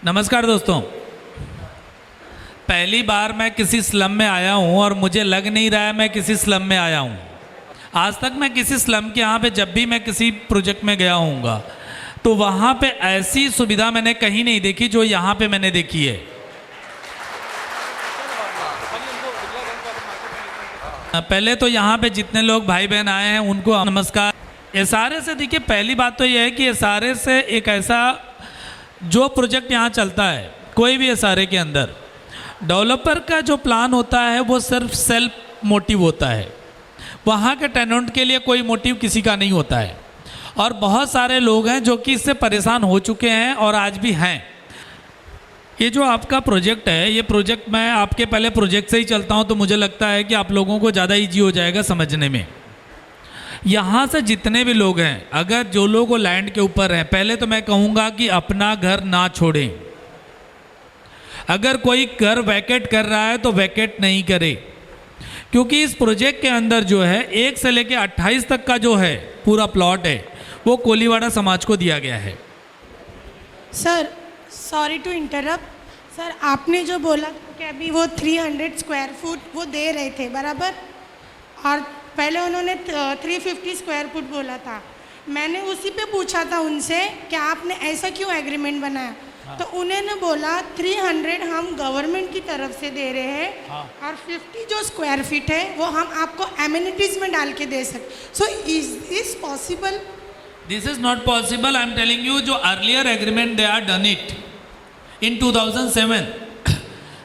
नमस्कार दोस्तों, पहली बार मैं किसी स्लम में आया हूं और मुझे लग नहीं रहा है मैं किसी स्लम में आया हूं। आज तक मैं किसी स्लम के यहाँ पे जब भी मैं किसी प्रोजेक्ट में गया हूँगा तो वहाँ पे ऐसी सुविधा मैंने कहीं नहीं देखी जो यहाँ पे मैंने देखी है। पहले तो यहाँ पे जितने लोग भाई बहन आए हैं उनको नमस्कार। एसआरए से देखिए, पहली बात तो यह है कि एसआरए से एक ऐसा जो प्रोजेक्ट यहाँ चलता है, कोई भी एसआरए के अंदर डेवलपर का जो प्लान होता है वो सिर्फ सेल्फ मोटिव होता है। वहाँ के टेनेंट के लिए कोई मोटिव किसी का नहीं होता है। और बहुत सारे लोग हैं जो कि इससे परेशान हो चुके हैं और आज भी हैं। ये जो आपका प्रोजेक्ट है, ये प्रोजेक्ट मैं आपके पहले प्रोजेक्ट से ही चलता हूँ तो मुझे लगता है कि आप लोगों को ज़्यादा ईजी हो जाएगा समझने में। यहाँ से जितने भी लोग हैं, अगर जो लोग वो लैंड के ऊपर हैं, पहले तो मैं कहूँगा कि अपना घर ना छोड़ें। अगर कोई घर वैकेट कर रहा है तो वैकेट नहीं करे, क्योंकि इस प्रोजेक्ट के अंदर जो है 1 से लेकर 28 तक का जो है पूरा प्लॉट है वो कोलीवाड़ा समाज को दिया गया है। Sir sorry to interrupt sir, आपने जो बोला कि अभी वो 300 स्क्वायर फुट वो दे रहे थे बराबर, और पहले उन्होंने 350 स्क्वायर फुट बोला था। मैंने उसी पे पूछा था उनसे कि आपने ऐसा क्यों एग्रीमेंट बनाया। हाँ। तो उन्होंने बोला 300 हम गवर्नमेंट की तरफ से दे रहे हैं। हाँ। और 50 जो स्क्वायर फीट है वो हम आपको एमिनिटीज में डाल के दे सकते। So is this possible? This is not possible. I am telling you, जो earlier agreement they are done it in 2007.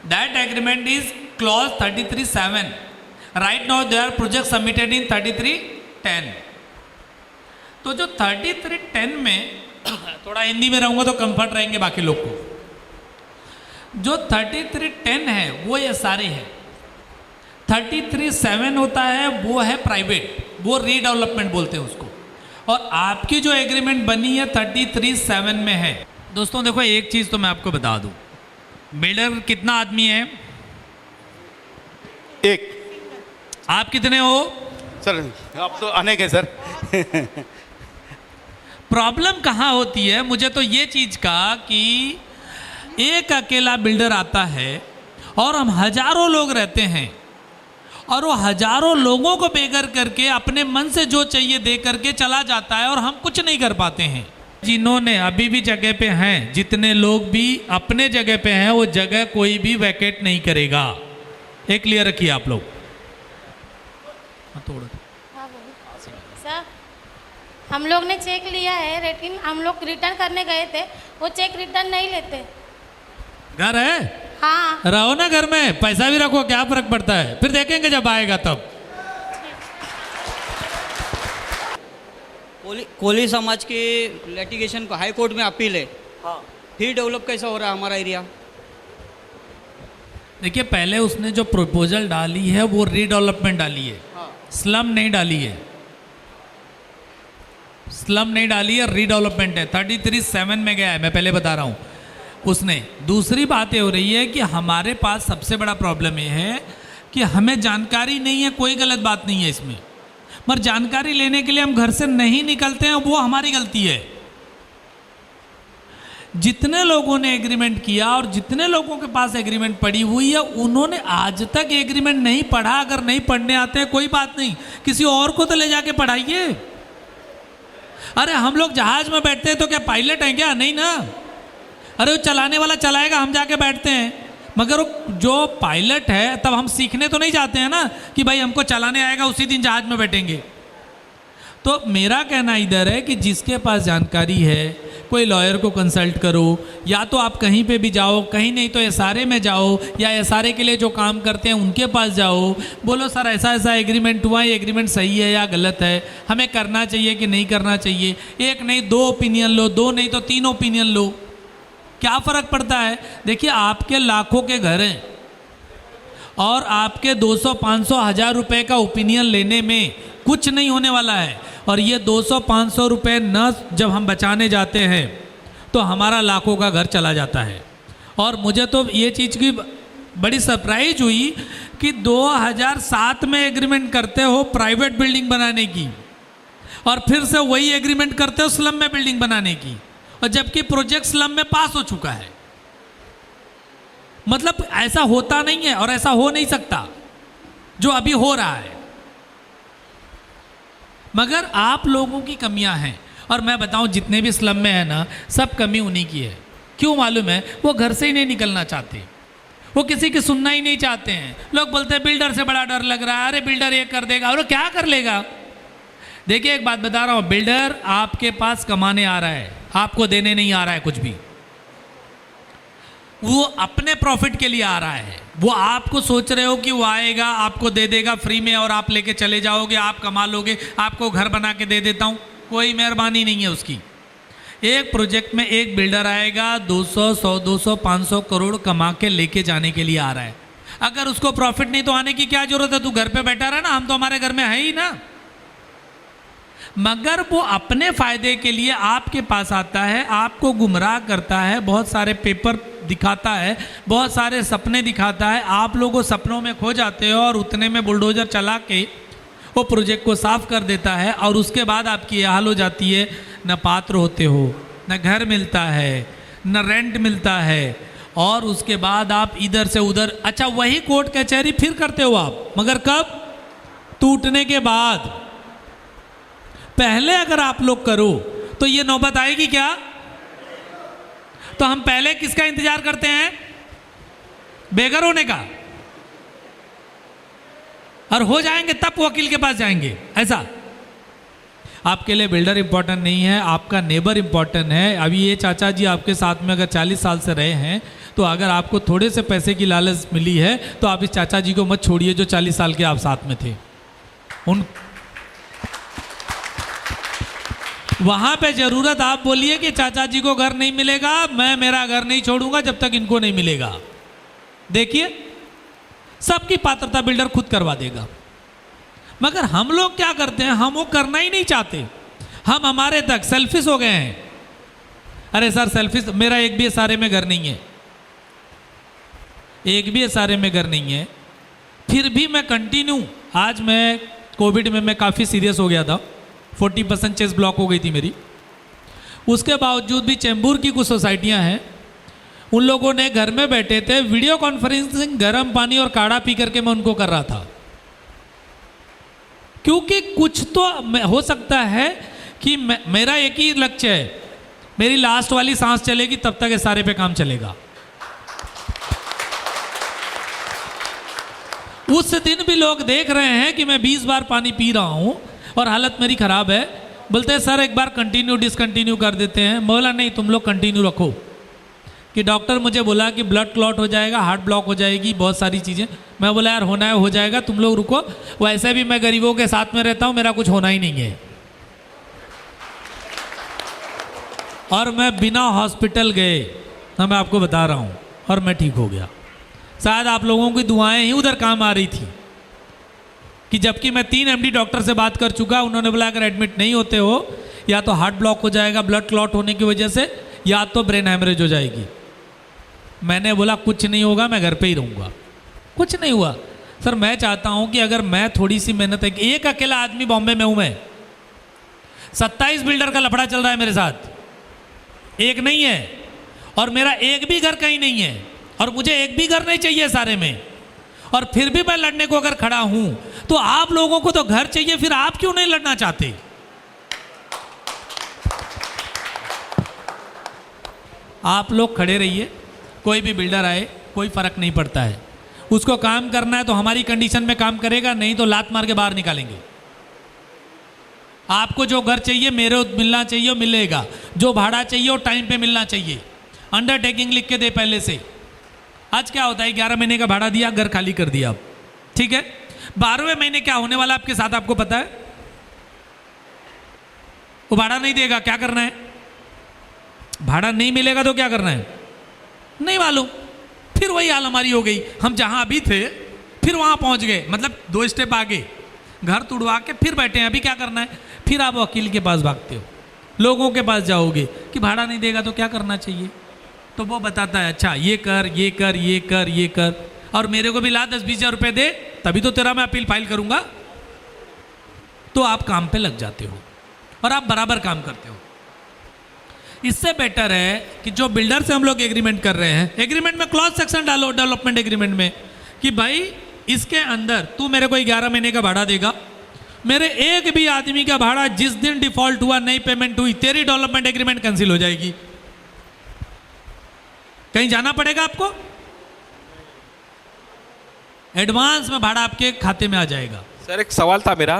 That agreement is clause 33(7). Right now they are project submitted in 33(10). तो जो 33(10) में थोड़ा हिंदी में रहूँगा तो कंफर्ट रहेंगे बाकी लोग को। जो 33(10) है वो ये सारे है। 33(7) होता है वो है प्राइवेट, वो रीडेवलपमेंट बोलते हैं उसको। और आपकी जो एग्रीमेंट बनी है 33(7) में है। दोस्तों देखो, एक चीज़ तो मैं आपको बता दूं, बिल्डर कितना आदमी है? एक। आप कितने हो? सर आप तो अनेक है सर। प्रॉब्लम कहाँ होती है मुझे तो ये चीज़ का कि एक अकेला बिल्डर आता है और हम हजारों लोग रहते हैं और वो हजारों लोगों को बेघर करके अपने मन से जो चाहिए दे करके चला जाता है और हम कुछ नहीं कर पाते हैं। जिन्होंने अभी भी जगह पे हैं, जितने लोग भी अपने जगह पे हैं, वो जगह कोई भी वैकेट नहीं करेगा। एक क्लियर रखिए आप लोग। सर हम लोग ने चेक लिया है, लेकिन हम लोग रिटर्न करने गए थे, वो चेक रिटर्न नहीं लेते। घर है? हाँ। रहो ना घर में, पैसा भी रखो, क्या फर्क पड़ता है, फिर देखेंगे जब आएगा तब। कोली समाज के लिटिगेशन को हाई कोर्ट में अपील है। हाँ। फिर डेवलप कैसा हो रहा है हमारा एरिया? देखिए, पहले उसने जो प्रपोजल डाली है वो रीडेवलपमेंट डाली है। हाँ। स्लम नहीं डाली है, स्लम नहीं डाली है, रीडेवलपमेंट है। 33(7) में गया है, मैं पहले बता रहा हूँ उसने। दूसरी बात ये हो रही है कि हमारे पास सबसे बड़ा प्रॉब्लम ये है कि हमें जानकारी नहीं है। कोई गलत बात नहीं है इसमें, मगर जानकारी लेने के लिए हम घर से नहीं निकलते हैं, वो हमारी गलती है। जितने लोगों ने एग्रीमेंट किया और जितने लोगों के पास एग्रीमेंट पड़ी हुई है, उन्होंने आज तक एग्रीमेंट नहीं पढ़ा। अगर नहीं पढ़ने आते हैं कोई बात नहीं, किसी और को तो ले जाके पढ़ाइए। अरे हम लोग जहाज में बैठते हैं तो क्या पायलट हैं क्या? नहीं ना। अरे वो चलाने वाला चलाएगा, हम जाके बैठते हैं। मगर जो पायलट है, तब हम सीखने तो नहीं जाते हैं ना कि भाई हमको चलाने आएगा उसी दिन जहाज में बैठेंगे। तो मेरा कहना इधर है कि जिसके पास जानकारी है, कोई लॉयर को कंसल्ट करो, या तो आप कहीं पे भी जाओ, कहीं नहीं तो एसआरए में जाओ, या एसआरए के लिए जो काम करते हैं उनके पास जाओ, बोलो सर ऐसा ऐसा एग्रीमेंट हुआ, ये एग्रीमेंट सही है या गलत है, हमें करना चाहिए कि नहीं करना चाहिए। एक नहीं 2 ओपिनियन लो, 2 नहीं तो 3 ओपिनियन लो, क्या फ़र्क पड़ता है? देखिए, आपके लाखों के घर हैं और आपके 200, 500, 1000 रुपये का ओपिनियन लेने में कुछ नहीं होने वाला है। और ये 200, 500 रुपये न जब हम बचाने जाते हैं तो हमारा लाखों का घर चला जाता है। और मुझे तो ये चीज़ की बड़ी सरप्राइज हुई कि 2007 में एग्रीमेंट करते हो प्राइवेट बिल्डिंग बनाने की, और फिर से वही एग्रीमेंट करते हो स्लम में बिल्डिंग बनाने की, और जबकि प्रोजेक्ट स्लम में पास हो चुका है। मतलब ऐसा होता नहीं है और ऐसा हो नहीं सकता जो अभी हो रहा है, मगर आप लोगों की कमियां हैं। और मैं बताऊं, जितने भी स्लम में है ना, सब कमी उन्हीं की है। क्यों मालूम है? वो घर से ही नहीं निकलना चाहते, वो किसी की सुनना ही नहीं चाहते हैं। लोग बोलते हैं बिल्डर से बड़ा डर लग रहा है, अरे बिल्डर ये कर देगा, और वो क्या कर लेगा। देखिए एक बात बता रहा हूं, बिल्डर आपके पास कमाने आ रहा है, आपको देने नहीं आ रहा है कुछ भी। वो अपने प्रॉफिट के लिए आ रहा है। वो आपको सोच रहे हो कि वो आएगा, आपको दे देगा फ्री में और आप लेके चले जाओगे, आप कमा लोगे, आपको घर बना के दे देता हूँ, कोई मेहरबानी नहीं है उसकी। एक प्रोजेक्ट में एक बिल्डर आएगा, 200, 100, 200, 500 करोड़ कमा के लेके जाने के लिए आ रहा है। अगर उसको प्रॉफिट नहीं तो आने की क्या जरूरत है? तू घर पे बैठा रहा ना, हम तो हमारे घर में है ही ना। मगर वो अपने फायदे के लिए आपके पास आता है, आपको गुमराह करता है, बहुत सारे पेपर दिखाता है, बहुत सारे सपने दिखाता है, आप लोगों सपनों में खो जाते हो और उतने में बुलडोजर चला के वो प्रोजेक्ट को साफ कर देता है। और उसके बाद आपकी यह हाल हो जाती है, न पात्र होते हो, न घर मिलता है, न रेंट मिलता है, और उसके बाद आप इधर से उधर। अच्छा, वही कोर्ट कचहरी फिर करते हो आप, मगर कब? टूटने के बाद। पहले अगर आप लोग करो तो ये नौबत आएगी क्या? तो हम पहले किसका इंतजार करते हैं? बेघर होने का। और हो जाएंगे तब वकील के पास जाएंगे। ऐसा आपके लिए बिल्डर इंपॉर्टेंट नहीं है, आपका नेबर इंपॉर्टेंट है। अभी ये चाचा जी आपके साथ में अगर 40 साल से रहे हैं, तो अगर आपको थोड़े से पैसे की लालच मिली है तो आप इस चाचा जी को मत छोड़िए जो 40 साल के आप साथ में थे। उन वहां पे जरूरत आप बोलिए कि चाचा जी को घर नहीं मिलेगा, मैं मेरा घर नहीं छोड़ूंगा जब तक इनको नहीं मिलेगा। देखिए सबकी पात्रता बिल्डर खुद करवा देगा। मगर हम लोग क्या करते हैं, हम वो करना ही नहीं चाहते। हम हमारे तक सेल्फिश हो गए हैं। अरे सर सेल्फिश, मेरा एक भी सारे में घर नहीं है, एक भी सारे में घर नहीं है, फिर भी मैं कंटिन्यू। आज मैं कोविड में मैं काफ़ी सीरियस हो गया था, 40% चेस्ट ब्लॉक हो गई थी मेरी। उसके बावजूद भी चेंबूर की कुछ सोसाइटियां हैं, उन लोगों ने घर में बैठे थे, वीडियो कॉन्फ्रेंसिंग, गर्म पानी और काढ़ा पी करके मैं उनको कर रहा था। क्योंकि कुछ तो हो सकता है कि मेरा एक ही लक्ष्य है, मेरी लास्ट वाली सांस चलेगी तब तक ये सारे पे काम चलेगा। उस दिन भी लोग देख रहे हैं कि मैं 20 बार पानी पी रहा हूं और हालत मेरी खराब है। बोलते हैं सर एक बार कंटिन्यू डिसकंटिन्यू कर देते हैं। बोला नहीं, तुम लोग कंटिन्यू रखो, कि डॉक्टर मुझे बोला कि ब्लड क्लॉट हो जाएगा, हार्ट ब्लॉक हो जाएगी, बहुत सारी चीज़ें। मैं बोला यार होना है हो जाएगा, तुम लोग रुको। वैसे भी मैं गरीबों के साथ में रहता हूँ, मेरा कुछ होना ही नहीं है। और मैं बिना हॉस्पिटल गए, मैं आपको बता रहा हूँ, और मैं ठीक हो गया। शायद आप लोगों की दुआएं ही उधर काम आ रही थी, कि जबकि मैं 3 MD डॉक्टर से बात कर चुका, उन्होंने बोला अगर एडमिट नहीं होते हो या तो हार्ट ब्लॉक हो जाएगा ब्लड क्लॉट होने की वजह से, या तो ब्रेन हैमरेज हो जाएगी। मैंने बोला कुछ नहीं होगा, मैं घर पे ही रहूँगा। कुछ नहीं हुआ। सर मैं चाहता हूँ कि अगर मैं थोड़ी सी मेहनत है, एक अकेला आदमी बॉम्बे में हूँ मैं, 27 बिल्डर का लफड़ा चल रहा है मेरे साथ, एक नहीं है, और मेरा एक भी घर कहीं नहीं है, और मुझे एक भी घर नहीं चाहिए सारे में, और फिर भी मैं लड़ने को अगर खड़ा हूं, तो आप लोगों को तो घर चाहिए, फिर आप क्यों नहीं लड़ना चाहते? आप लोग खड़े रहिए, कोई भी बिल्डर आए कोई फर्क नहीं पड़ता है। उसको काम करना है तो हमारी कंडीशन में काम करेगा, नहीं तो लात मार के बाहर निकालेंगे। आपको जो घर चाहिए मेरे मिलना चाहिए, मिलेगा। जो भाड़ा चाहिए वो टाइम पे मिलना चाहिए। अंडरटेकिंग लिख के दे पहले से। आज क्या होता है, 11 महीने का भाड़ा दिया, घर खाली कर दिया आप, ठीक है। 12वें महीने क्या होने वाला आपके साथ आपको पता है? वो भाड़ा नहीं देगा, क्या करना है? भाड़ा नहीं मिलेगा तो क्या करना है नहीं मालूम। फिर वही हाल हमारी हो गई, हम जहां अभी थे फिर वहां पहुंच गए, मतलब 2 स्टेप आगे, घर तुड़वा के फिर बैठे हैं। अभी क्या करना है? फिर आप वकील के पास भागते हो, लोगों के पास जाओगे कि भाड़ा नहीं देगा तो क्या करना चाहिए, तो वो बताता है अच्छा ये कर ये कर ये कर ये कर, और मेरे को भी ला 10-20 हज़ार रुपये दे, तभी तो तेरा मैं अपील फाइल करूंगा। तो आप काम पे लग जाते हो और आप बराबर काम करते हो। इससे बेटर है कि जो बिल्डर से हम लोग एग्रीमेंट कर रहे हैं, एग्रीमेंट में क्लॉज सेक्शन डालो डेवलपमेंट एग्रीमेंट में कि भाई इसके अंदर तू मेरे को 11 महीने का भाड़ा देगा, मेरे एक भी आदमी का भाड़ा जिस दिन डिफॉल्ट हुआ, नहीं पेमेंट हुई, तेरी डेवलपमेंट एग्रीमेंट कैंसिल हो जाएगी। कहीं जाना पड़ेगा आपको, एडवांस में भाड़ा आपके खाते में आ जाएगा। सर एक सवाल था मेरा,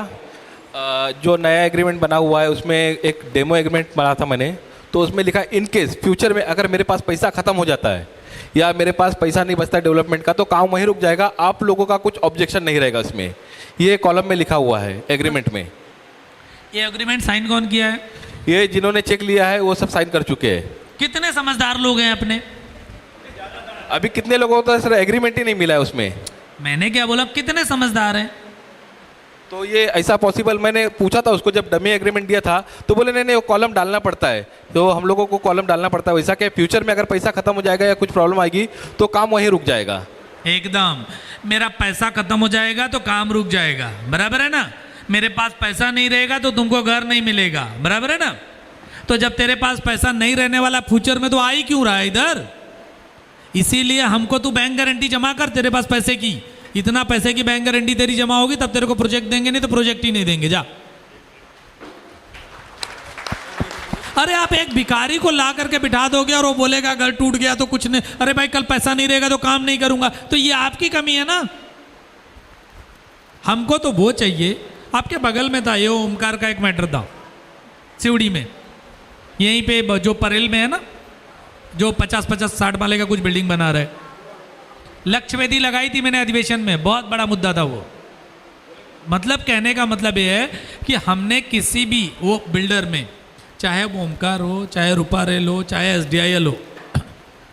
जो नया एग्रीमेंट बना हुआ है उसमें एक डेमो एग्रीमेंट बना था मैंने, तो उसमें लिखा इन केस फ्यूचर में अगर मेरे पास पैसा ख़त्म हो जाता है या मेरे पास पैसा नहीं बचता डेवलपमेंट का तो काम वहीं रुक जाएगा, आप लोगों का कुछ ऑब्जेक्शन नहीं रहेगा उसमें। ये कॉलम में लिखा हुआ है एग्रीमेंट में। ये एग्रीमेंट साइन कौन किया है? ये जिन्होंने चेक लिया है वो सब साइन कर चुके हैं। कितने समझदार लोग हैं अपने? अभी कितने लोगों को तो सर एग्रीमेंट ही नहीं मिला है उसमें। मैंने क्या बोला, कितने समझदार हैं? तो ये ऐसा पॉसिबल, मैंने पूछा था उसको जब डमी एग्रीमेंट दिया था तो बोले नहीं वो कॉलम डालना पड़ता है, तो हम लोगों को कॉलम डालना पड़ता है वैसा कि फ्यूचर में अगर पैसा खत्म हो जाएगा या कुछ प्रॉब्लम आएगी तो काम वहीं रुक जाएगा। एकदम, मेरा पैसा खत्म हो जाएगा तो काम रुक जाएगा, बराबर है ना। मेरे पास पैसा नहीं रहेगा तो तुमको घर नहीं मिलेगा, बराबर है ना। तो जब तेरे पास पैसा नहीं रहने वाला फ्यूचर में तो आ ही क्यों रहा है इधर? इसीलिए हमको तू बैंक गारंटी जमा कर, तेरे पास पैसे की इतना पैसे की बैंक गारंटी तेरी जमा होगी तब तेरे को प्रोजेक्ट देंगे, नहीं तो प्रोजेक्ट ही नहीं देंगे। जा, अरे आप एक भिखारी को ला करके बिठा दोगे और वो बोलेगा घर टूट गया तो कुछ नहीं, अरे भाई कल पैसा नहीं रहेगा तो काम नहीं करूंगा, तो ये आपकी कमी है ना। हमको तो वो चाहिए। आपके बगल में था ये ओमकार का एक मैटर था सिवड़ी में, यहीं पे जो परेल में है ना, जो 50-50-60 वाले का कुछ बिल्डिंग बना रहे, लक्ष्य वेदी लगाई थी मैंने अधिवेशन में, बहुत बड़ा मुद्दा था वो। मतलब कहने का मतलब ये है कि हमने किसी भी वो बिल्डर में, चाहे वो ओमकार हो, चाहे रूपा रेल हो, चाहे SDIL हो,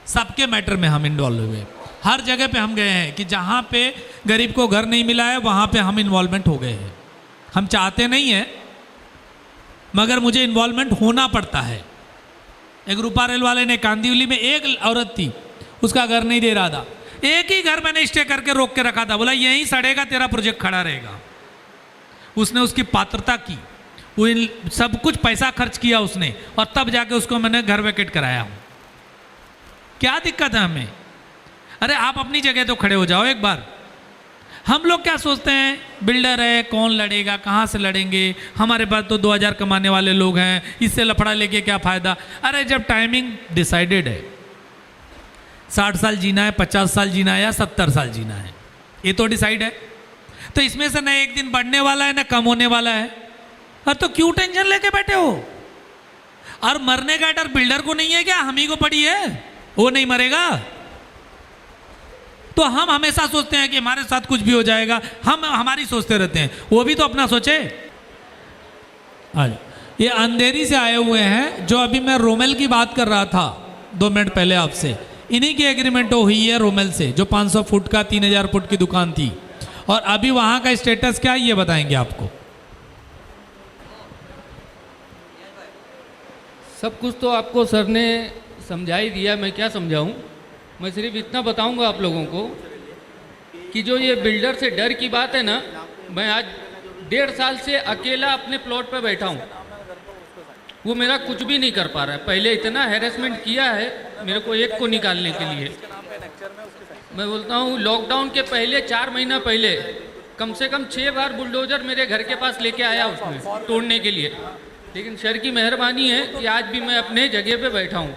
सबके मैटर में हम इन्वॉल्व हुए। हर जगह पे हम गए हैं कि जहाँ पे गरीब को घर नहीं मिला है वहाँ पे हम इन्वॉल्वमेंट हो गए हैं। हम चाहते नहीं हैं मगर मुझे इन्वॉल्वमेंट होना पड़ता है। एक रूपा रेल वाले ने कांदिवली में एक औरत थी, उसका घर नहीं दे रहा था, एक ही घर मैंने स्टे करके रोक के रखा था, बोला यहीं सड़ेगा तेरा प्रोजेक्ट खड़ा रहेगा। उसने उसकी पात्रता की, वो सब कुछ पैसा खर्च किया उसने, और तब जाके उसको मैंने घर वैकेट कराया। क्या दिक्कत है हमें? अरे आप अपनी जगह तो खड़े हो जाओ एक बार। हम लोग क्या सोचते हैं, बिल्डर है कौन लड़ेगा, कहाँ से लड़ेंगे, हमारे पास तो 2000 कमाने वाले लोग हैं, इससे लफड़ा लेके क्या फ़ायदा। अरे जब टाइमिंग डिसाइडेड है, 60 साल जीना है, 50 साल जीना है या 70 साल जीना है, ये तो डिसाइड है। तो इसमें से न एक दिन बढ़ने वाला है न कम होने वाला है। और तो क्यों टेंशन लेके बैठे हो? और मरने का डर बिल्डर को नहीं है क्या? हम ही को पड़ी है, वो नहीं मरेगा। तो हम हमेशा सोचते हैं कि हमारे साथ कुछ भी हो जाएगा, हम हमारी सोचते रहते हैं, वो भी तो अपना सोचे। ये अंधेरी से आए हुए हैं, जो अभी मैं रोमेल की बात कर रहा था 2 मिनट पहले आपसे, इन्हीं की एग्रीमेंट हुई है रोमेल से, जो 500 फुट का 3000 फुट की दुकान थी। और अभी वहाँ का स्टेटस क्या है ये बताएंगे आपको। सब कुछ तो आपको सर ने समझा ही दिया, मैं क्या समझाऊं। मैं सिर्फ इतना बताऊंगा आप लोगों को कि जो ये बिल्डर से डर की बात है ना, मैं आज 1.5 साल से अकेला अपने प्लॉट पे बैठा हूँ, वो मेरा कुछ भी नहीं कर पा रहा है। पहले इतना हैरेसमेंट किया है मेरे को एक को निकालने के लिए। मैं बोलता हूँ लॉकडाउन के पहले 4 महीना पहले कम से कम 6 बार बुलडोजर मेरे घर के पास लेके आया उसमें तोड़ने के लिए, लेकिन सर की मेहरबानी है कि आज भी मैं अपने जगह पे बैठा हूँ।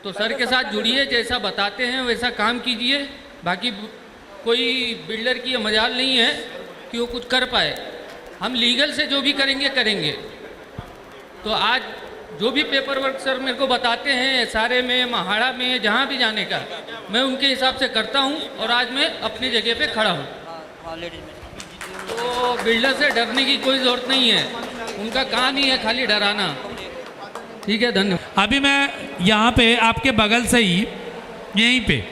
तो सर के साथ जुड़िए, जैसा बताते हैं वैसा काम कीजिए। बाकी कोई बिल्डर की मजाल नहीं है कि वो कुछ कर पाए, हम लीगल से जो भी करेंगे करेंगे। तो आज जो भी पेपर वर्क सर मेरे को बताते हैं SRA में, महाड़ा में, जहाँ भी जाने का, मैं उनके हिसाब से करता हूँ और आज मैं अपनी जगह पे खड़ा हूँ। तो बिल्डर से डरने की कोई ज़रूरत नहीं है, उनका काम ही है खाली डराना। ठीक है, धन्यवाद। अभी मैं यहाँ पे आपके बगल से ही यहीं पे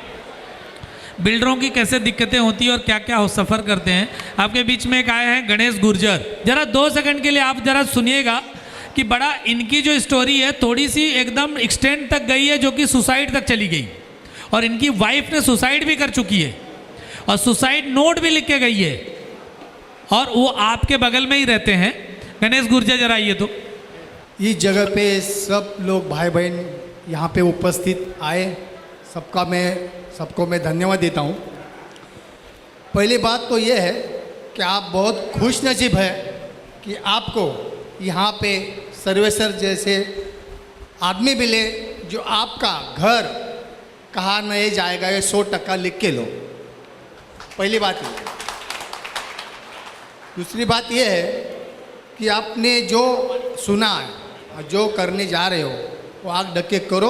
बिल्डरों की कैसे दिक्कतें होती है और क्या क्या सफ़र करते हैं, आपके बीच में एक आए हैं गणेश गुर्जर। जरा 2 सेकंड के लिए आप जरा सुनिएगा कि बड़ा इनकी जो स्टोरी है थोड़ी सी एकदम एक्सटेंड तक गई है, जो कि सुसाइड तक चली गई, और इनकी वाइफ ने सुसाइड भी कर चुकी है और सुसाइड नोट भी लिख के गई है, और वो आपके बगल में ही रहते हैं। गणेश गुर्जर जरा आइए तो। इस जगह पे सब लोग भाई बहन यहाँ पे उपस्थित आए, सबको मैं धन्यवाद देता हूँ। पहली बात तो ये है कि आप बहुत खुश नसीब है कि आपको यहाँ पे सर्वेसर जैसे आदमी मिले जो आपका घर कहाँ नहीं जाएगा ये 100% लिख के लो। पहली बात ये। दूसरी बात ये है कि आपने जो सुना है और जो करने जा रहे हो वो आग ढके करो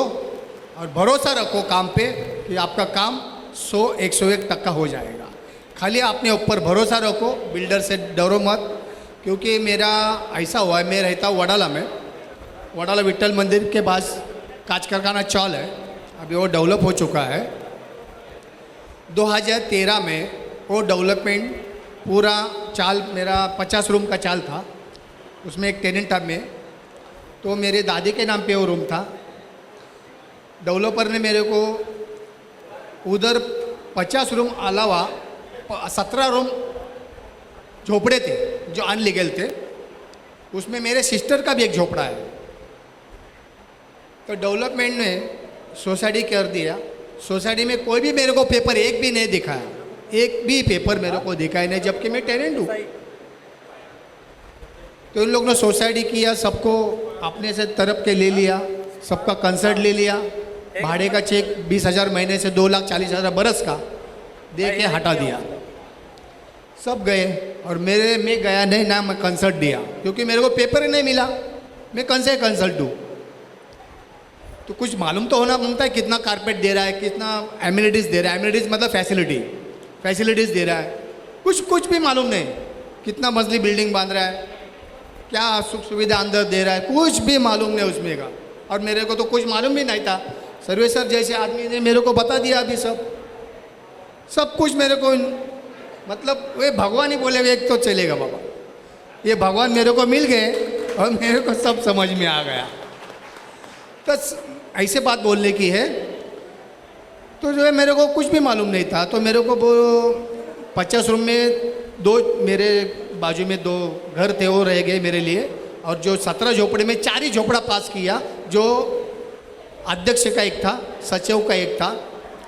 और भरोसा रखो काम पे कि आपका काम 101% हो जाएगा। खाली अपने ऊपर भरोसा रखो, बिल्डर से डरो मत। क्योंकि मेरा ऐसा हुआ है, मैं रहता हूँ वडाला में, वडाला विट्ठल मंदिर के पास कांच कारखाना चौल है, अभी वो डेवलप हो चुका है। 2013 में वो डेवलपमेंट पूरा चाल मेरा 50 रूम का चाल था, उसमें एक टेनेंट था मैं, तो मेरे दादी के नाम पे वो रूम था। डेवलपर ने मेरे को उधर 50 रूम अलावा 17 रूम झोपड़े थे जो अनलीगल थे, उसमें मेरे सिस्टर का भी एक झोपड़ा है। तो डेवलपमेंट ने सोसाइटी कर दिया। सोसाइटी में कोई भी मेरे को पेपर एक भी नहीं दिखाया, एक भी पेपर मेरे को दिखाई नहीं, जबकि मैं टेनेंट हूँ। तो इन लोगों ने सोसाइटी किया, सबको अपने से तरफ के ले लिया, सबका कंसर्ट ले लिया, भाड़े का चेक 20,000 महीने से 2,40,000 बरस का दे के हटा दिया। सब गए और मैं गया नहीं ना, मैं कंसर्ट दिया क्योंकि मेरे को पेपर ही नहीं मिला, मैं कौन से कंसल्ट दूँ। तो कुछ मालूम तो होना मांगता है कितना कारपेट दे रहा है, कितना एमिनिटीज़ दे रहा है, एमिनिटीज़ मतलब फैसिलिटीज़ दे रहा है, कुछ भी मालूम नहीं। कितना मजली बिल्डिंग बांध रहा है, क्या सुख सुविधा अंदर दे रहा है, कुछ भी मालूम नहीं उसमें का। और मेरे को तो कुछ मालूम भी नहीं था। सर्वेसर जैसे आदमी ने मेरे को बता दिया अभी सब कुछ मेरे को, मतलब वे भगवान ही बोलेगा एक तो चलेगा बाबा, ये भगवान मेरे को मिल गए और मेरे को सब समझ में आ गया। तो ऐसे बात बोलने की है। तो जो है मेरे को कुछ भी मालूम नहीं था। तो मेरे को वो 50 रूम में 2 मेरे बाजू में 2 घर थे, वो रह गए मेरे लिए। और जो 17 झोपड़े में 4 ही झोपड़ा पास किया, जो अध्यक्ष का एक था, सचिव का एक था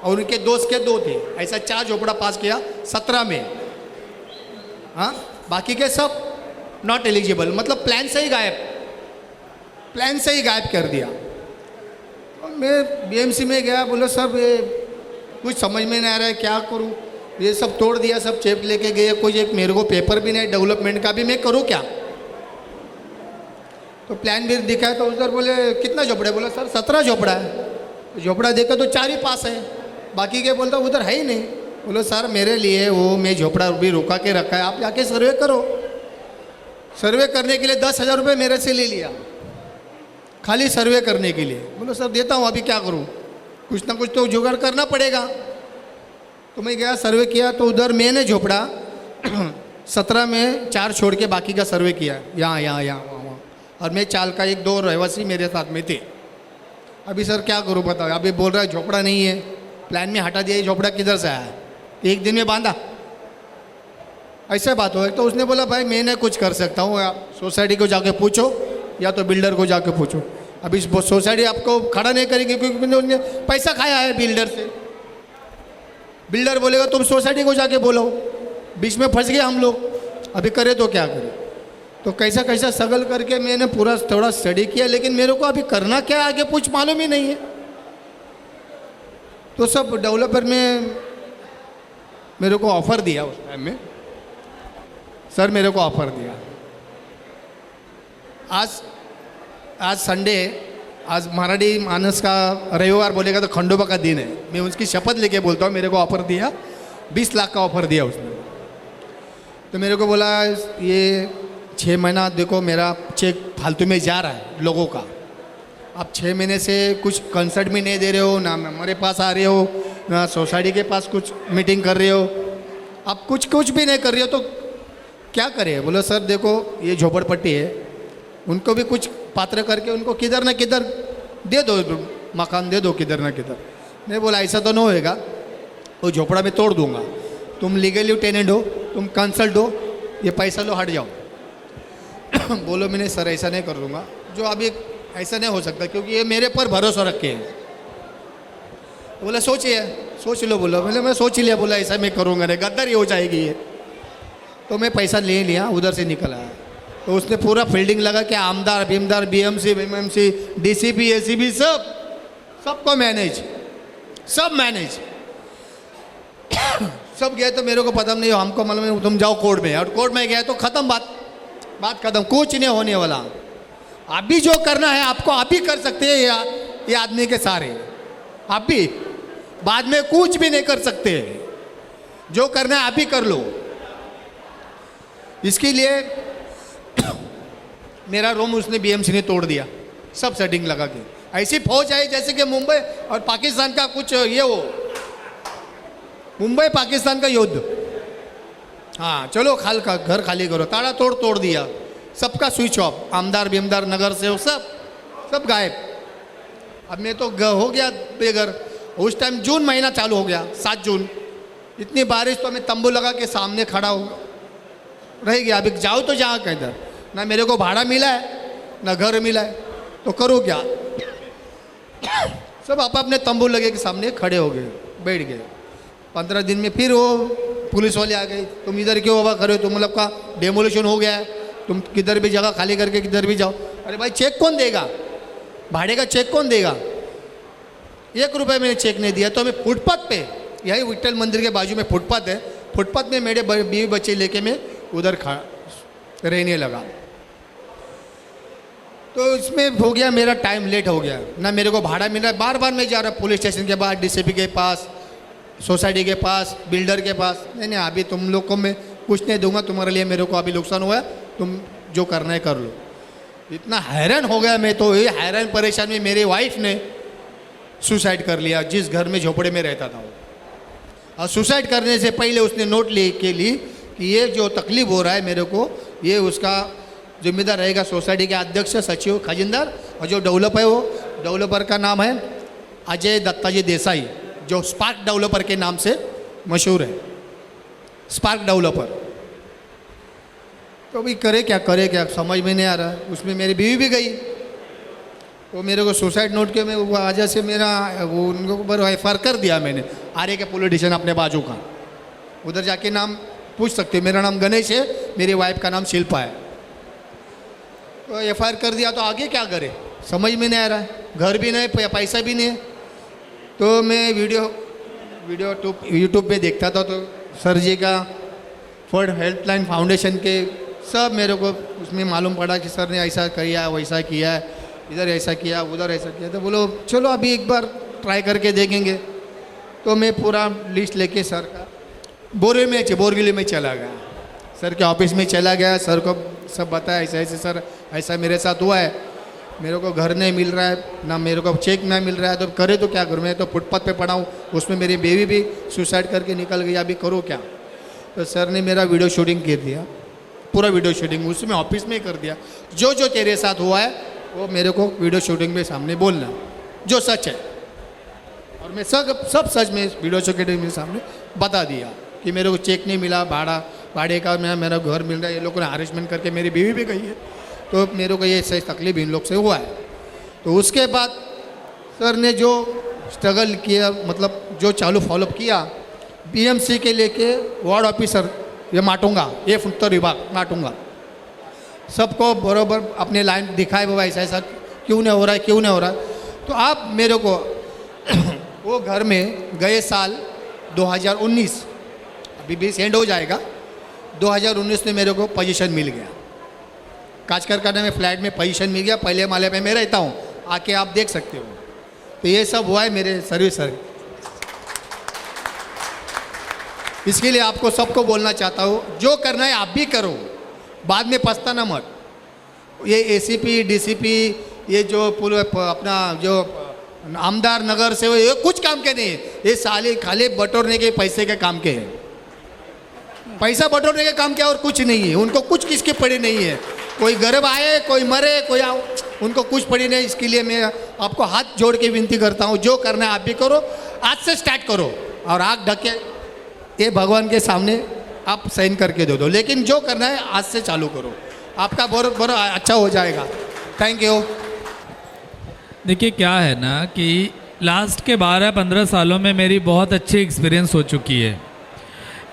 और उनके दोस्त के 2 थे। ऐसा 4 झोपड़ा पास किया 17 में। हाँ, बाकी के सब नॉट एलिजिबल, मतलब प्लान से ही गायब कर दिया। और मैं बीएमसी में गया, बोला सर ये कुछ समझ में नहीं आ रहा है, क्या करूँ, ये सब तोड़ दिया, सब चेप लेके गए, कुछ एक मेरे को पेपर भी नहीं डेवलपमेंट का भी, मैं करूँ क्या। तो प्लान भी दिखाया तो उधर बोले कितना झोपड़ा, बोला सर 17 झोपड़ा है। झोपड़ा देखा तो 4 ही पास है, बाकी के बोलता उधर है ही नहीं। बोलो सर मेरे लिए वो मैं झोपड़ा भी रुका के रखा है, आप जाके सर्वे करो। सर्वे करने के लिए 10,000 रुपये मेरे से ले लिया, खाली सर्वे करने के लिए। बोलो सर देता हूँ, अभी क्या करूँ, कुछ ना कुछ तो जुगाड़ करना पड़ेगा। तो मैं गया, सर्वे किया, तो उधर मैंने झोपड़ा 17 में 4 छोड़ के बाकी का सर्वे किया, यहाँ वहाँ। और मैं चाल का 1-2 रहवासी मेरे साथ में थे। अभी सर क्या करूँ बताओ, अभी बोल रहा है झोपड़ा नहीं है, प्लान में हटा दिया, ये झोपड़ा किधर से आया, एक दिन में बांधा, ऐसा बात हो। तो उसने बोला भाई मैं नहीं कुछ कर सकता हूँ, आप सोसाइटी को जाके पूछो या तो बिल्डर को जाके पूछो। अभी सोसाइटी आपको खड़ा नहीं करेगी क्योंकि उन्होंने पैसा खाया है बिल्डर से। बिल्डर बोलेगा तुम सोसाइटी को जाके बोलो, बीच में फंस गए हम लोग, अभी करे तो क्या करें। तो कैसा कैसा सगल करके मैंने पूरा थोड़ा स्टडी किया, लेकिन मेरे को अभी करना क्या आगे कुछ मालूम ही नहीं है। तो सब डेवलपर में मेरे को ऑफ़र दिया उस टाइम में, सर मेरे को ऑफ़र दिया। आज संडे, आज मराठी मानस का रविवार बोलेगा तो खंडोबा का दिन है, मैं उसकी शपथ लेके बोलता हूँ, मेरे को ऑफ़र दिया 20 लाख का ऑफ़र दिया उसने। तो मेरे को बोला ये 6 महीना देखो मेरा चेक फालतू में जा रहा है लोगों का, आप 6 महीने से कुछ कंसर्ट भी नहीं दे रहे हो, ना हमारे पास आ रहे हो, ना सोसाइटी के पास कुछ मीटिंग कर रहे हो, आप कुछ भी नहीं कर रहे हो, तो क्या करें। बोलो सर देखो ये झोपड़पट्टी है, उनको भी कुछ पात्र करके उनको किधर ना किधर दे दो, मकान दे दो किधर ना किधर। नहीं बोला ऐसा तो नहीं होएगा, वो झोपड़ा में तोड़ दूंगा, तुम लीगली टेनेंट हो, तुम कंसल्ट हो, ये पैसा लो हट जाओ। बोलो मैंने सर ऐसा नहीं कर दूंगा, जो अभी ऐसा नहीं हो सकता क्योंकि ये मेरे पर भरोसा रखे हैं। बोला सोचिए, सोच लो, बोला बोले मैं सोच ही लिया, बोला ऐसा मैं करूँगा नहीं, गद्दारी हो जाएगी ये। तो मैं पैसा ले लिया, उधर से निकल आया। तो उसने पूरा फील्डिंग लगा कि आमदार भीमदार बीएमसी बीएमसी डीसीपी एसीबी सबको मैनेज, सब मैनेज सब गए। तो मेरे को पता नहीं, हमको मालूम है तुम जाओ कोर्ट में, और कोर्ट में गया तो ख़त्म, बात ख़त्म, कुछ नहीं होने वाला। आप भी जो करना है आपको आप ही कर सकते हैं, ये आदमी के सारे आप भी बाद में कुछ भी नहीं कर सकते, जो करना है आप ही कर लो। इसके लिए मेरा रूम उसने बीएमसी ने तोड़ दिया, सब सेटिंग लगा के। ऐसी फौज आई जैसे कि मुंबई और पाकिस्तान का कुछ ये हो, मुंबई पाकिस्तान का युद्ध। हाँ चलो घर खाली करो, ताड़ा तोड़ दिया, सबका स्विच ऑफ, आमदार बीमदार नगर से सब गायब। अब मैं तो हो गया बेघर। उस टाइम जून महीना चालू हो गया, 7 जून, इतनी बारिश, तो मैं तंबू लगा के सामने खड़ा हो रह गया। अभी जाओ तो जहाँ किधर, ना मेरे को भाड़ा मिला है ना घर मिला है, तो करो क्या। सब आप अपने तंबू लगे के सामने खड़े हो गए, बैठ गए। 15 दिन में फिर वो पुलिस वाले आ गए, तुम इधर क्यों हवा खड़े हो, तुम लोग का डेमोलिशन हो गया है, तुम किधर भी जगह खाली करके किधर भी जाओ। अरे भाई चेक कौन देगा, भाड़े का चेक कौन देगा, 1 रुपये मैंने चेक नहीं दिया। तो मैं फुटपाथ पे, यही विट्ठल मंदिर के बाजू में फुटपाथ है, फुटपाथ में मेरे बीवी बच्चे लेके मैं उधर रहने लगा। तो इसमें हो गया मेरा टाइम लेट हो गया, ना मेरे को भाड़ा मिल रहा है, बार बार मैं जा रहा पुलिस स्टेशन के पास, डीसीपी के पास, सोसाइटी के पास, बिल्डर के पास। नहीं अभी तुम लोग को मैं कुछ नहीं दूंगा, तुम्हारे लिए मेरे को अभी नुकसान हुआ है, तुम जो करना है कर लो। इतना हैरान हो गया मैं, तो ये हैरान परेशान में मेरी वाइफ ने सुसाइड कर लिया, जिस घर में झोपड़े में रहता था वो। और सुसाइड करने से पहले उसने नोट लेके ली कि ये जो तकलीफ हो रहा है मेरे को, ये उसका जिम्मेदार रहेगा सोसाइटी के अध्यक्ष, सचिव, खजिंदार, और जो डेवलपर है वो डेवलपर का नाम है अजय दत्ताजी देसाई, जो स्पार्क डेवलपर के नाम से मशहूर है, स्पार्क डेवलपर। तो भाई करे क्या समझ में नहीं आ रहा। उसमें मेरी बीवी भी गई, तो मेरे को सुसाइड नोट के में वजह से मेरा वो उनको ऊपर एफआईआर कर दिया मैंने, आर्य के पुलिस स्टेशन अपने बाजू का। उधर जाके नाम पूछ सकते हो, मेरा नाम गणेश है, मेरी वाइफ का नाम शिल्पा है। तो एफआईआर कर दिया, तो आगे क्या करे समझ में नहीं आ रहा है, घर भी नहीं, पैसा भी नहीं है। तो मैं वीडियो यूट्यूब पे देखता था, तो सर जी का फॉर हेल्पलाइन फाउंडेशन के सब मेरे को उसमें मालूम पड़ा कि सर ने ऐसा किया, वैसा किया, इधर ऐसा किया, उधर ऐसा किया। तो बोलो चलो अभी एक बार ट्राई करके देखेंगे। तो मैं पूरा लिस्ट लेके सर का बोरगिली में चला गया, सर के ऑफिस में चला गया, सर को सब बताया ऐसा ऐसे सर ऐसा मेरे साथ हुआ है, मेरे को घर नहीं मिल रहा है, ना मेरे को चेक नहीं मिल रहा है, तो करे तो क्या करूँ, मैं तो फुटपाथ पे पड़ा हूँ, उसमें मेरी बेबी भी सुसाइड करके निकल गई, अभी करो क्या। तो सर ने मेरा वीडियो शूटिंग कर दिया, पूरा वीडियो शूटिंग उसमें ऑफिस में कर दिया। जो जो तेरे साथ हुआ है वो मेरे को वीडियो शूटिंग में सामने बोलना, जो सच है। और मैं सब सच में वीडियो शूटिंग में सामने बता दिया कि मेरे को चेक नहीं मिला, भाड़े का मेरा घर मिल रहा है, ये लोगों ने हरेसमेंट करके मेरी बीवी भी गई है, तो मेरे को ये सही तकलीफ इन लोग से हुआ है। तो उसके बाद सर ने जो स्ट्रगल किया, मतलब जो चालू फॉलोअप किया, बीएमसी के लेके वार्ड ऑफिसर ये माटूंगा, ये उत्तर विभाग माटूंगा, सबको बरोबर अपने लाइन दिखाए, बाबा ऐसा ऐसा क्यों नहीं हो रहा है, क्यों नहीं हो रहा है। तो आप मेरे को वो घर में गए साल 2019, अभी 20 एंड हो जाएगा, 2019 में मेरे को पोजीशन मिल गया, काचकरखाने में फ्लैट में पोजीशन मिल गया, पहले माले पे मैं रहता हूँ, आके आप देख सकते हो। तो ये सब हुआ है मेरे सर्विस। इसके लिए आपको सबको बोलना चाहता हूँ, जो करना है आप भी करो, बाद में पछताना मत। ये एसीपी डीसीपी ये जो पूरे अपना जो आमदार नगर से ये कुछ काम के नहीं है, ये साले खाली बटोरने के पैसे के काम के हैं, पैसा बटोरने के काम के और कुछ नहीं है। उनको कुछ किसके पड़ी नहीं है, कोई गरीब आए कोई मरे कोई उनको कुछ पड़ी नहीं। इसके लिए मैं आपको हाथ जोड़ के विनती करता हूँ, जो करना है आप भी करो, आज से स्टार्ट करो, और आग ढके ये भगवान के सामने आप साइन करके दे दो, लेकिन जो करना है आज से चालू करो, आपका बहुत अच्छा हो जाएगा। Thank you. देखिए क्या है ना कि लास्ट के 12-15 सालों में मेरी बहुत अच्छी एक्सपीरियंस हो चुकी है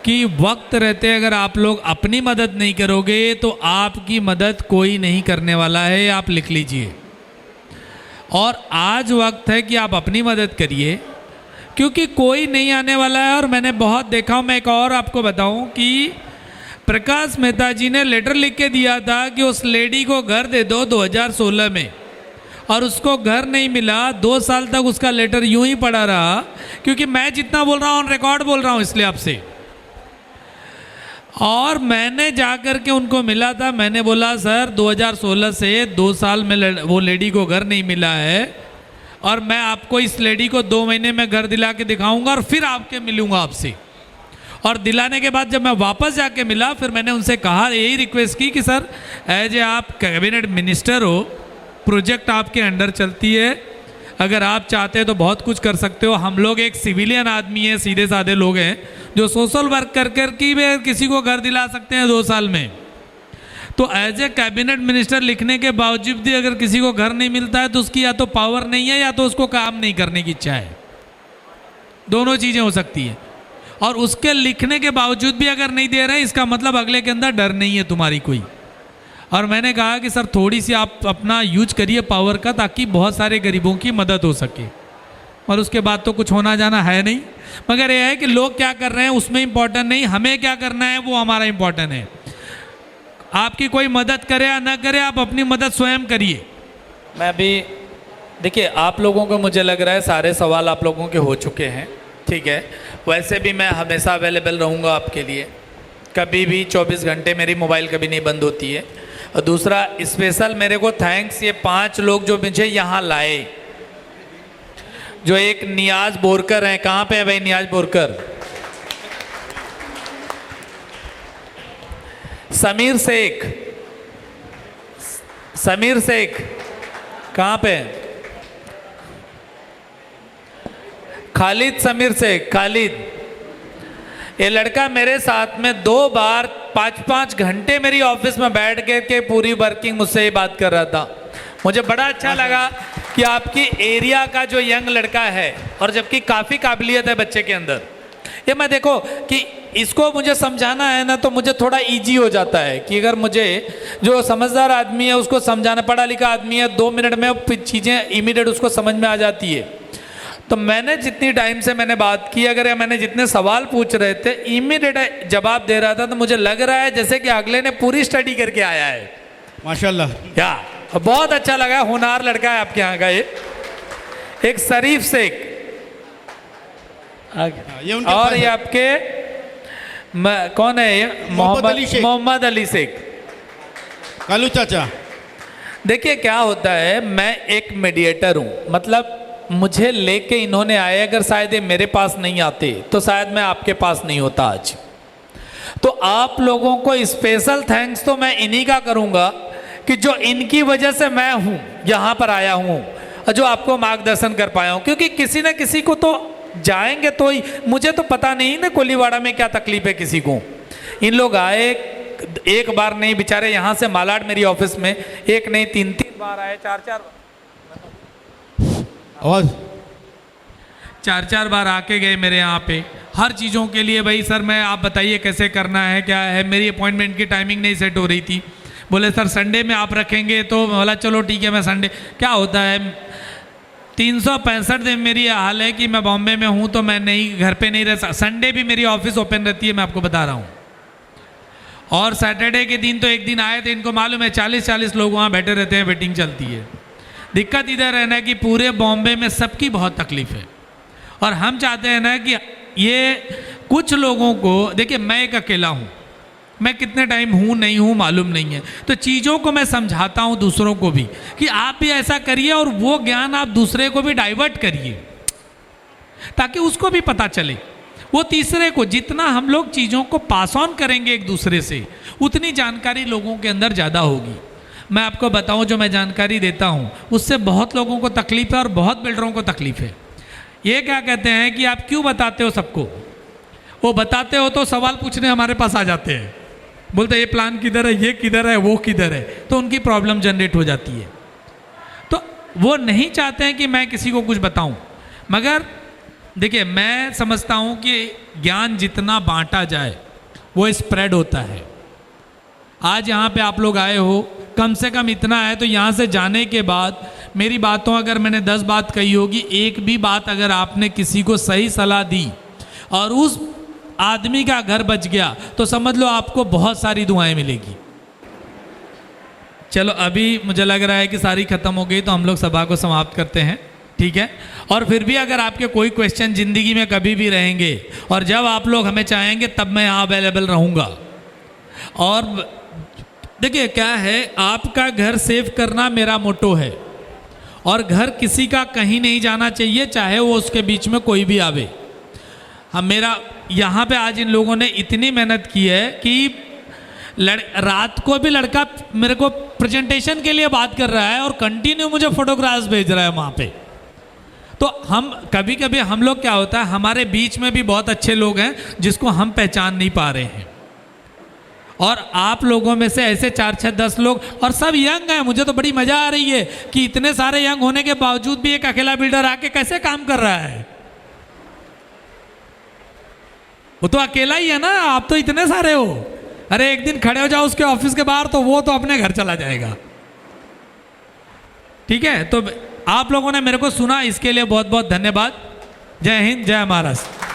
कि वक्त रहते अगर आप लोग अपनी मदद नहीं करोगे तो आपकी मदद कोई नहीं करने वाला है, आप लिख लीजिए। और आज वक्त है कि आप अपनी मदद करिए, क्योंकि कोई नहीं आने वाला है। और मैंने बहुत देखा हूँ, मैं एक और आपको बताऊँ कि प्रकाश मेहता जी ने लेटर लिख के दिया था कि उस लेडी को घर दे दो 2016 में, और उसको घर नहीं मिला। 2 साल तक उसका लेटर यूं ही पड़ा रहा, क्योंकि मैं जितना बोल रहा हूँ ऑन रिकॉर्ड बोल रहा हूँ इसलिए आपसे। और मैंने जा कर के उनको मिला था, मैंने बोला सर 2016 से 2 साल में वो लेडी को घर नहीं मिला है, और मैं आपको इस लेडी को 2 महीने में घर दिला के दिखाऊंगा और फिर आपके मिलूंगा आपसे। और दिलाने के बाद जब मैं वापस जाके मिला, फिर मैंने उनसे कहा, यही रिक्वेस्ट की कि सर एज ए आप कैबिनेट मिनिस्टर हो, प्रोजेक्ट आपके अंडर चलती है, अगर आप चाहते हैं तो बहुत कुछ कर सकते हो। हम लोग एक सिविलियन आदमी है, सीधे साधे लोग हैं जो सोशल वर्क कर कर के भी किसी को घर दिला सकते हैं 2 साल में। तो एज ए कैबिनेट मिनिस्टर लिखने के बावजूद भी अगर किसी को घर नहीं मिलता है तो उसकी या तो पावर नहीं है या तो उसको काम नहीं करने की इच्छा है, दोनों चीज़ें हो सकती हैं। और उसके लिखने के बावजूद भी अगर नहीं दे रहे हैं, इसका मतलब अगले के अंदर डर नहीं है तुम्हारी कोई। और मैंने कहा कि सर थोड़ी सी आप अपना यूज करिए पावर का, ताकि बहुत सारे गरीबों की मदद हो सके। और उसके बाद तो कुछ होना जाना है नहीं, मगर यह है कि लोग क्या कर रहे हैं उसमें इम्पोर्टेंट नहीं, हमें क्या करना है वो हमारा इम्पोर्टेंट है। आपकी कोई मदद करे या ना करे, आप अपनी मदद स्वयं करिए। मैं भी देखिए, आप लोगों को मुझे लग रहा है सारे सवाल आप लोगों के हो चुके हैं, ठीक है। वैसे भी मैं हमेशा अवेलेबल रहूँगा आपके लिए, कभी भी 24 घंटे मेरी मोबाइल कभी नहीं बंद होती है। और दूसरा स्पेशल मेरे को थैंक्स ये 5 लोग जो मुझे यहाँ लाए, जो एक नियाज बोरकर हैं, कहाँ पे है भाई नियाज बोरकर, समीर शेख कहाँ पे है, खालिद समीर शेख, खालिद, ये लड़का मेरे साथ में 2 बार 5-5 घंटे मेरी ऑफिस में बैठ के पूरी वर्किंग मुझसे ये बात कर रहा था। मुझे बड़ा अच्छा लगा कि आपकी एरिया का जो यंग लड़का है, और जबकि काफ़ी काबिलियत है बच्चे के अंदर, ये मैं देखो कि इसको मुझे समझाना है ना तो मुझे थोड़ा इजी हो जाता है कि अगर मुझे जो समझदार आदमी है उसको समझाना, पढ़ा लिखा आदमी है, 2 मिनट में चीज़ें इमीडिएट उसको समझ में आ जाती है। तो मैंने जितनी टाइम से मैंने बात की, अगर मैंने जितने सवाल पूछ रहे थे इमीडिएट जवाब दे रहा था, तो मुझे लग रहा है जैसे कि अगले ने पूरी स्टडी करके आया है। माशाल्लाह। या बहुत अच्छा लगा, होनहार लड़का है आपके यहाँ का ये, एक शरीफ शेख, ये उनके और पास ये है। आपके कौन है ये, मोहम्मद अली शेख, कालू चाचा। देखिए क्या होता है, मैं एक मीडिएटर हूँ, मतलब मुझे लेके इन्होंने आए, अगर शायद ये मेरे पास नहीं आते तो शायद मैं आपके पास नहीं होता आज। तो आप लोगों को स्पेशल थैंक्स तो मैं इन्हीं का करूँगा कि जो इनकी वजह से मैं हूँ यहाँ पर आया हूँ, और जो आपको मार्गदर्शन कर पाया हूँ। क्योंकि किसी न किसी को तो जाएंगे तो ही, मुझे तो पता नहीं ना कोलीवाड़ा में क्या तकलीफ है किसी को। इन लोग आए, एक बार नहीं, बेचारे यहाँ से मालाड मेरी ऑफिस में एक नहीं 3-3 बार आए, 4-4 बार आके गए मेरे यहाँ पे हर चीज़ों के लिए। भाई सर मैं, आप बताइए कैसे करना है, क्या है, मेरी अपॉइंटमेंट की टाइमिंग नहीं सेट हो रही थी, बोले सर संडे में आप रखेंगे, तो बोला चलो ठीक है मैं संडे, क्या होता है 365 दिन मेरी हाल है कि मैं बॉम्बे में हूँ तो मैं नहीं, घर पे नहीं रह सकता। संडे भी मेरी ऑफिस ओपन रहती है, मैं आपको बता रहा हूँ। और सैटरडे के दिन तो एक दिन आए थे, इनको मालूम है 40-40 लोग वहाँ बैठे रहते हैं, वेटिंग चलती है। दिक्कत इधर है ना कि पूरे बॉम्बे में सबकी बहुत तकलीफ है, और हम चाहते हैं ना कि ये कुछ लोगों को, देखिए मैं एक अकेला हूँ, मैं कितने टाइम हूँ नहीं हूँ मालूम नहीं है, तो चीज़ों को मैं समझाता हूँ दूसरों को भी कि आप भी ऐसा करिए, और वो ज्ञान आप दूसरे को भी डाइवर्ट करिए ताकि उसको भी पता चले। वो तीसरे को, जितना हम लोग चीज़ों को पास ऑन करेंगे एक दूसरे से, उतनी जानकारी लोगों के अंदर ज़्यादा होगी। मैं आपको बताऊं, जो मैं जानकारी देता हूं उससे बहुत लोगों को तकलीफ है और बहुत बिल्डरों को तकलीफ है। ये क्या कहते हैं कि आप क्यों बताते हो सबको, वो बताते हो तो सवाल पूछने हमारे पास आ जाते हैं, बोलते ये प्लान किधर है, ये किधर है, वो किधर है, तो उनकी प्रॉब्लम जनरेट हो जाती है। वो नहीं चाहते हैं कि मैं किसी को कुछ बताऊं। मगर देखिए, मैं समझता हूं कि ज्ञान जितना बांटा जाए वो स्प्रेड होता है। आज यहाँ पे आप लोग आए हो, कम से कम इतना है तो यहाँ से जाने के बाद मेरी बातों, अगर मैंने 10 बात कही होगी, एक भी बात अगर आपने किसी को सही सलाह दी और उस आदमी का घर बच गया तो समझ लो आपको बहुत सारी दुआएं मिलेगी। चलो, अभी मुझे लग रहा है कि सारी खत्म हो गई, तो हम लोग सभा को समाप्त करते हैं, ठीक है। और फिर भी अगर आपके कोई क्वेश्चन ज़िंदगी में कभी भी रहेंगे और जब आप लोग हमें चाहेंगे तब मैं यहाँ अवेलेबल रहूँगा। और देखिए क्या है, आपका घर सेव करना मेरा मोटो है, और घर किसी का कहीं नहीं जाना चाहिए, चाहे वो उसके बीच में कोई भी आवे। हम मेरा यहाँ पे आज इन लोगों ने इतनी मेहनत की है कि रात को भी लड़का मेरे को प्रेजेंटेशन के लिए बात कर रहा है और कंटिन्यू मुझे फोटोग्राफ्स भेज रहा है वहाँ पे। तो हम कभी कभी हम लोग क्या होता है, हमारे बीच में भी बहुत अच्छे लोग हैं जिसको हम पहचान नहीं पा रहे हैं, और आप लोगों में से ऐसे 4, 6, 10 लोग, और सब यंग हैं। मुझे तो बड़ी मज़ा आ रही है कि इतने सारे यंग होने के बावजूद भी एक अकेला बिल्डर आके कैसे काम कर रहा है। वो तो अकेला ही है ना, आप तो इतने सारे हो। अरे एक दिन खड़े हो जाओ उसके ऑफिस के बाहर तो वो तो अपने घर चला जाएगा। ठीक है, तो आप लोगों ने मेरे को सुना, इसके लिए बहुत बहुत धन्यवाद। जय हिंद, जय महाराष्ट्र।